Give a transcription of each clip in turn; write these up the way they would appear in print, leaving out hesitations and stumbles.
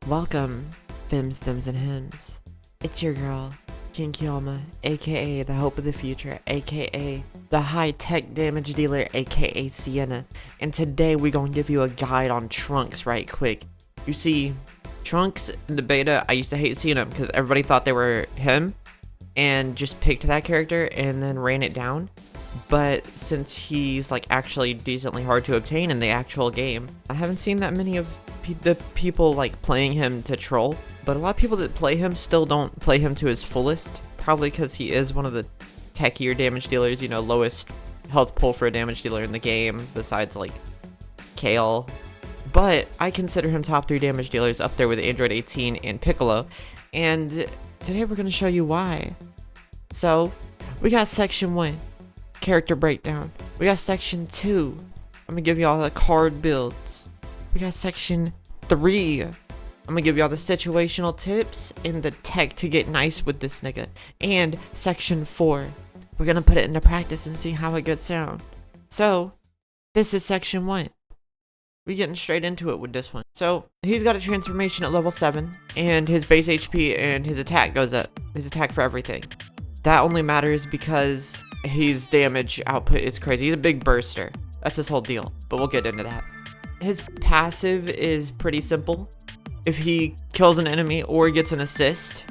Welcome, Fims, Thims, and Hims. It's your girl, King Kyoma, aka the Hope of the Future, aka the high-tech damage dealer, aka Sienna. And today we gonna give you a guide on Trunks right quick. You see, Trunks in the beta, I used to hate seeing him because everybody thought they were him and just picked that character and then ran it down. But since he's like actually decently hard to obtain in the actual game, I haven't seen that many of the people like playing him to troll. But a lot of people that play him still don't play him to his fullest, probably because he is one of the techier damage dealers, you know, lowest health pool for a damage dealer in the game besides like Kale. But I consider him top 3 damage dealers, up there with Android 18 and Piccolo, and today we're going to show you why. So we got section 1, character breakdown. We got section 2, I'm gonna give you all the card builds. We got section 3, I'm gonna give you all the situational tips and the tech to get nice with this nigga. And section 4, we're gonna put it into practice and see how it gets down. So this is section 1. We're getting straight into it with this one. So he's got a transformation at level 7, and his base HP and his attack goes up. His attack for everything. That only matters because his damage output is crazy. He's a big burster. That's his whole deal, but we'll get into that. His passive is pretty simple. If he kills an enemy or gets an assist,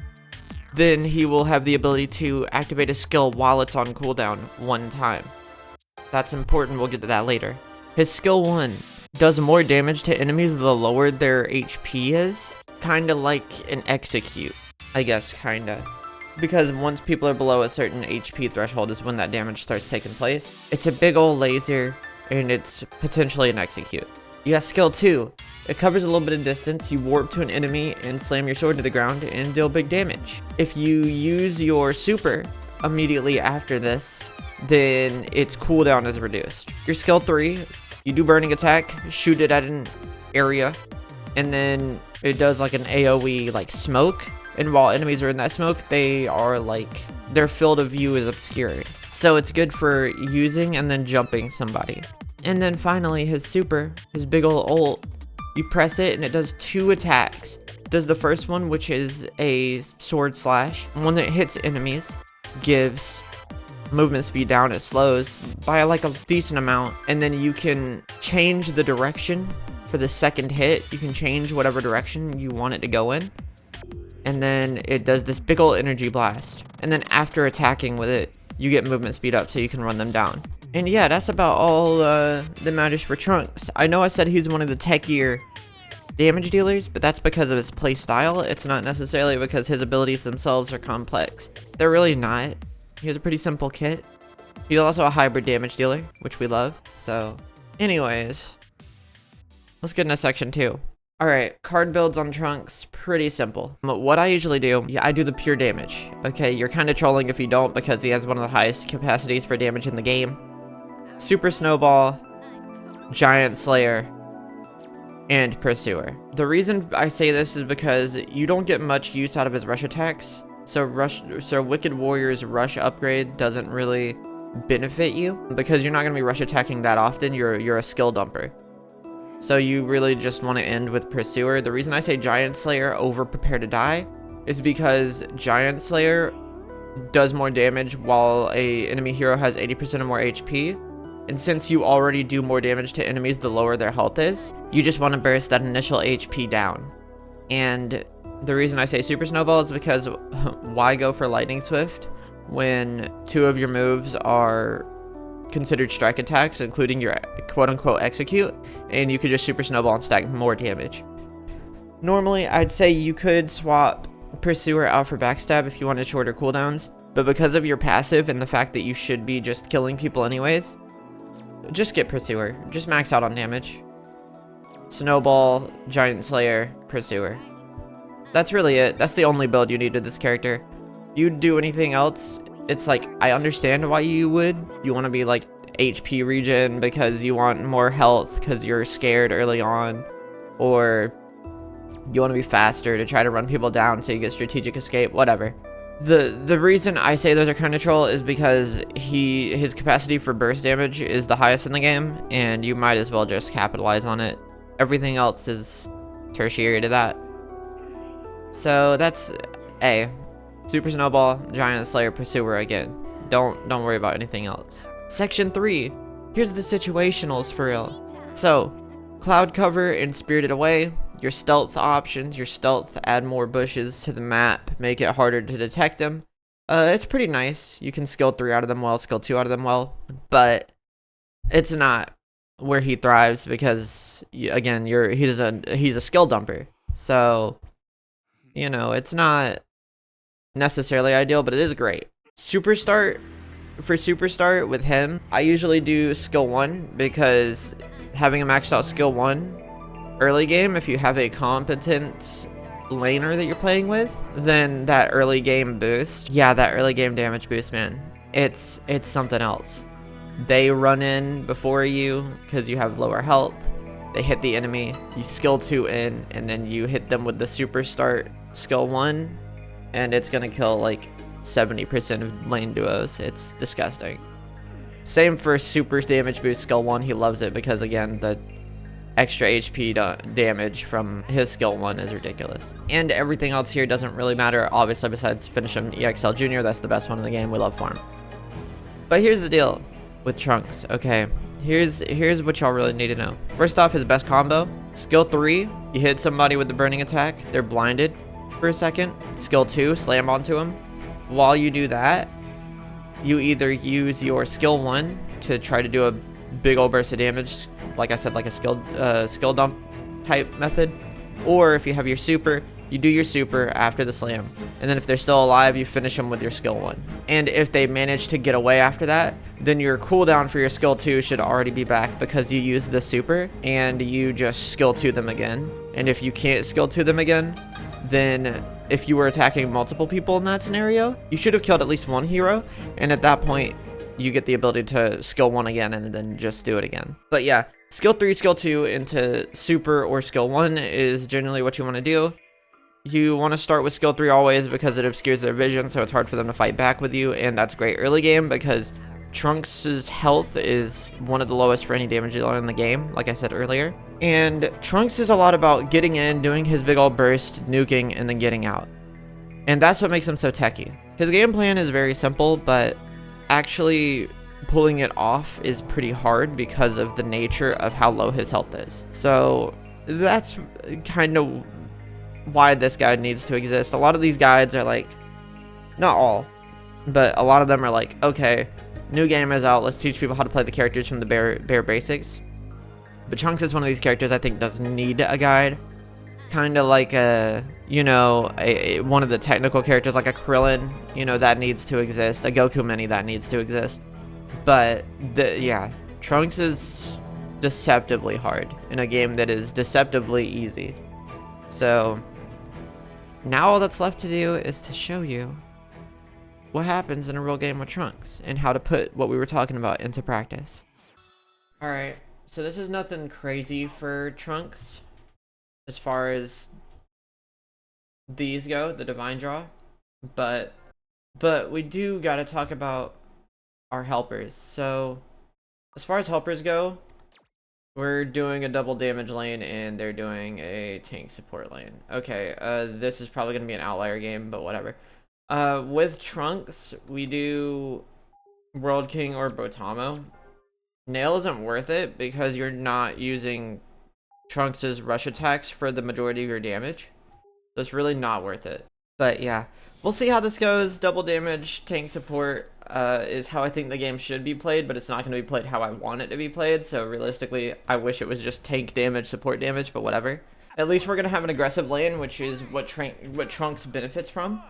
then he will have the ability to activate a skill while it's on cooldown 1 time. That's important, we'll get to that later. His skill 1 does more damage to enemies the lower their HP is. Kinda like an execute, I guess, kinda. Because once people are below a certain HP threshold is when that damage starts taking place. It's a big old laser, and it's potentially an execute. You got skill 2. It covers a little bit of distance. You warp to an enemy and slam your sword to the ground and deal big damage. If you use your super immediately after this, then its cooldown is reduced. Your skill 3, you do burning attack, shoot it at an area, and then it does like an AoE like smoke. And while enemies are in that smoke, they are like, their field of view is obscured. So it's good for using and then jumping somebody. And then finally, his super, his big ol' ult, you press it and it does 2 attacks. It does the first one, which is a sword slash. One that hits enemies, gives movement speed down, it slows by like a decent amount. And then you can change the direction for the second hit. You can change whatever direction you want it to go in. And then it does this big ol' energy blast. And then after attacking with it, you get movement speed up so you can run them down. And yeah, that's about all that matters for Trunks. I know I said he's one of the techier damage dealers, but that's because of his play style. It's not necessarily because his abilities themselves are complex. They're really not. He has a pretty simple kit. He's also a hybrid damage dealer, which we love. So anyways, let's get into section 2. Alright, card builds on Trunks, pretty simple. But what I usually do, I do the pure damage. Okay, you're kind of trolling if you don't because he has one of the highest capacities for damage in the game. Super Snowball, Giant Slayer, and Pursuer. The reason I say this is because you don't get much use out of his rush attacks. So Wicked Warrior's rush upgrade doesn't really benefit you because you're not going to be rush attacking that often. You're a skill dumper. So you really just want to end with Pursuer. The reason I say Giant Slayer over Prepare to Die is because Giant Slayer does more damage while a enemy hero has 80% or more HP. And since you already do more damage to enemies the lower their health is, you just want to burst that initial HP down. And the reason I say Super Snowball is because why go for Lightning Swift when 2 of your moves are considered strike attacks, including your quote-unquote execute, and you could just Super Snowball and stack more damage. Normally, I'd say you could swap Pursuer out for Backstab if you wanted shorter cooldowns, but because of your passive and the fact that you should be just killing people anyways, just get Pursuer. Just max out on damage. Snowball, Giant Slayer, Pursuer. That's really it. That's the only build you need with this character. You'd do anything else, it's like, I understand why you would. You want to be like HP regen because you want more health because you're scared early on, or you want to be faster to try to run people down so you get strategic escape, whatever. The reason I say those are kind of troll is because his capacity for burst damage is the highest in the game, and you might as well just capitalize on it. Everything else is tertiary to that. So that's A. Super Snowball, Giant Slayer, Pursuer again. Don't worry about anything else. Section 3. Here's the situationals for real. So, Cloud Cover and Spirited Away. Your stealth options. Your stealth add more bushes to the map, make it harder to detect them. It's pretty nice. You can skill 3 out of them well, skill 2 out of them well, but it's not where he thrives because again, he's a skill dumper. So, you know, it's not necessarily ideal, but it is great. Super Start with him, I usually do skill 1 because having a maxed out skill 1 early game, if you have a competent laner that you're playing with, then that early game boost, yeah, that early game damage boost, man, it's something else. They run in before you because you have lower health. They hit the enemy, you skill 2 in, and then you hit them with the Super Start skill 1, and it's gonna kill like 70% of lane duos. It's disgusting. Same for super damage boost skill 1. He loves it because again, the extra HP damage from his skill 1 is ridiculous. And everything else here doesn't really matter, obviously, besides finish him EXL Junior. That's the best one in the game. We love farm. But here's the deal with Trunks. Okay, here's what y'all really need to know. First off, his best combo, skill 3, you hit somebody with the burning attack, they're blinded for a second. Skill 2, slam onto him. While you do that, you either use your skill 1 to try to do a big old burst of damage, like I said, like a skill dump type method, or if you have your super, you do your super after the slam, and then if they're still alive, you finish them with your skill 1. And if they manage to get away after that, then your cooldown for your skill 2 should already be back because you use the super and you just skill 2 them again. And if you can't skill 2 them again, then if you were attacking multiple people in that scenario, you should have killed at least one hero, and at that point you get the ability to skill 1 again and then just do it again. But yeah, skill 3, skill 2 into super or skill 1 is generally what you want to do. You want to start with skill 3 always because it obscures their vision, so it's hard for them to fight back with you, and that's great early game because Trunks' health is one of the lowest for any damage dealer in the game, like I said earlier. And Trunks is a lot about getting in, doing his big old burst, nuking, and then getting out. And that's what makes him so techy. His game plan is very simple, but actually pulling it off is pretty hard because of the nature of how low his health is. So that's kind of why this guide needs to exist. A lot of these guides are like, not all, but a lot of them are like, okay, new game is out, let's teach people how to play the characters from the bare basics. But Trunks is one of these characters I think does need a guide. Kind of like a, you know, one of the technical characters like a Krillin, you know, that needs to exist. A Goku Mini, that needs to exist. But yeah, Trunks is deceptively hard in a game that is deceptively easy. So now all that's left to do is to show you what happens in a real game with Trunks and how to put what we were talking about into practice. Alright, so this is nothing crazy for Trunks as far as these go, the Divine Draw, but we do gotta talk about our helpers. So as far as helpers go, we're doing a double damage lane and they're doing a tank support lane. Okay, this is probably gonna be an outlier game, but whatever. With Trunks, we do World King or Botamo. Nail isn't worth it because you're not using Trunks' rush attacks for the majority of your damage. So it's really not worth it. But yeah, we'll see how this goes. Double damage, tank support is how I think the game should be played, but it's not going to be played how I want it to be played. So realistically, I wish it was just tank damage, support damage, but whatever. At least we're going to have an aggressive lane, which is what Trunks benefits from.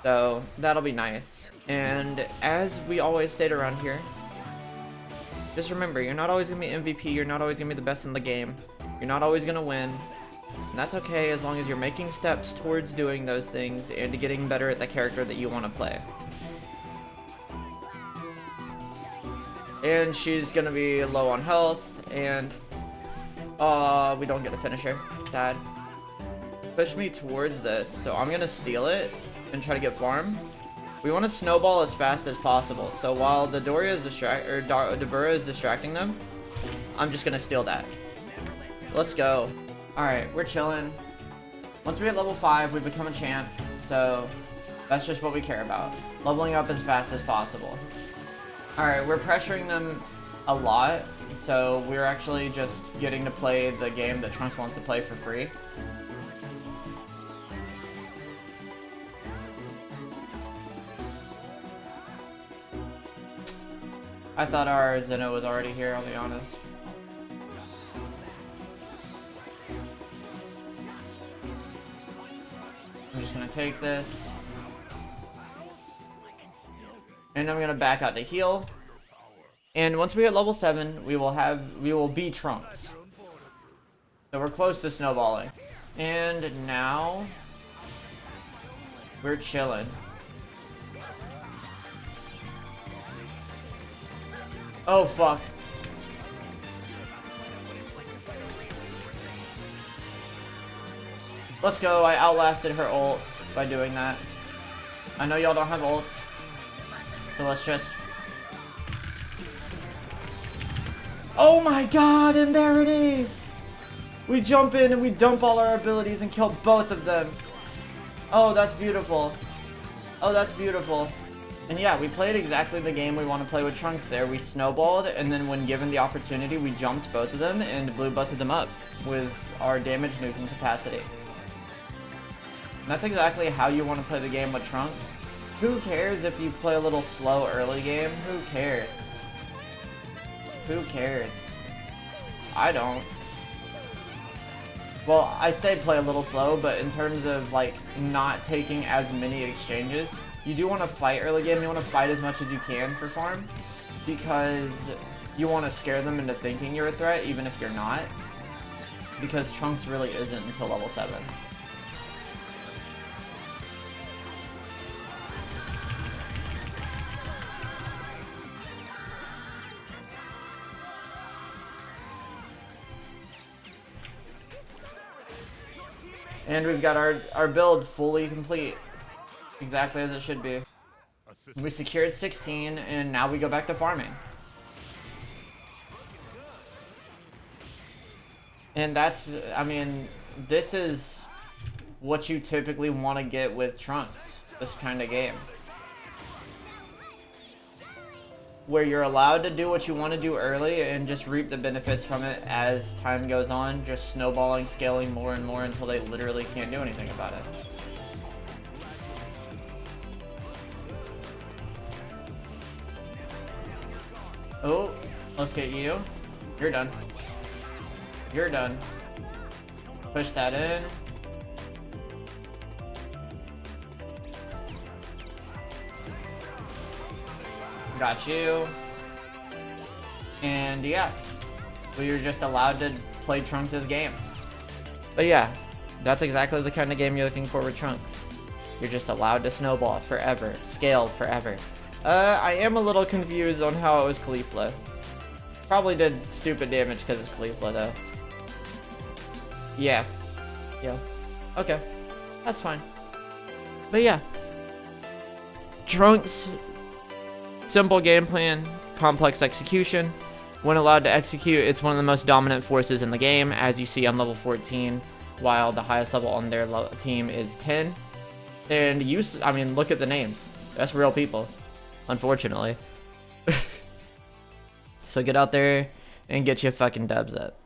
So that'll be nice. And as we always state around here, just remember, you're not always going to be MVP, you're not always going to be the best in the game, you're not always going to win, and that's okay as long as you're making steps towards doing those things and getting better at the character that you want to play. And she's going to be low on health, and we don't get a finisher. Sad. Push me towards this, so I'm going to steal it and try to get farm. We want to snowball as fast as possible, so while the Doria is Dabura is distracting them, I'm just gonna steal that. Let's go. Alright, we're chilling. Once we hit level 5, we become a champ, so that's just what we care about. Leveling up as fast as possible. Alright, we're pressuring them a lot, so we're actually just getting to play the game that Trunks wants to play for free. I thought our Zeno was already here, I'll be honest. I'm just gonna take this. And I'm gonna back out to heal. And once we hit level 7, we will be Trunks. So we're close to snowballing. And now we're chilling. Oh fuck. Let's go. I outlasted her ult by doing that. I know y'all don't have ults. So let's just... Oh my god, and there it is! We jump in and we dump all our abilities and kill both of them. Oh, that's beautiful. Oh, that's beautiful. And yeah, we played exactly the game we want to play with Trunks there. We snowballed, and then when given the opportunity, we jumped both of them and blew both of them up with our damage nuking capacity. And that's exactly how you want to play the game with Trunks. Who cares if you play a little slow early game? Who cares? Who cares? I don't. Well, I say play a little slow, but in terms of like not taking as many exchanges, you do want to fight early game. You want to fight as much as you can for farm, because you want to scare them into thinking you're a threat, even if you're not. Because Trunks really isn't until level 7. And we've got our build fully complete. Exactly as it should be. We secured 16, and now we go back to farming. And that's, I mean, this is what you typically want to get with Trunks. This kind of game. Where you're allowed to do what you want to do early and just reap the benefits from it as time goes on, just snowballing, scaling more and more until they literally can't do anything about it. Oh, let's get you. You're done. You're done. Push that in. Got you. And yeah, we were just allowed to play Trunks' game. But yeah, that's exactly the kind of game you're looking for with Trunks. You're just allowed to snowball forever, scale forever. I am a little confused on how it was Caulifla. Probably did stupid damage because it's Caulifla though. Yeah. Yeah. Okay. That's fine. But yeah. Trunks, simple game plan, complex execution. When allowed to execute, it's one of the most dominant forces in the game, as you see on level 14, while the highest level on their team is 10. And I mean, look at the names. That's real people, unfortunately. So get out there and get your fucking dubs up.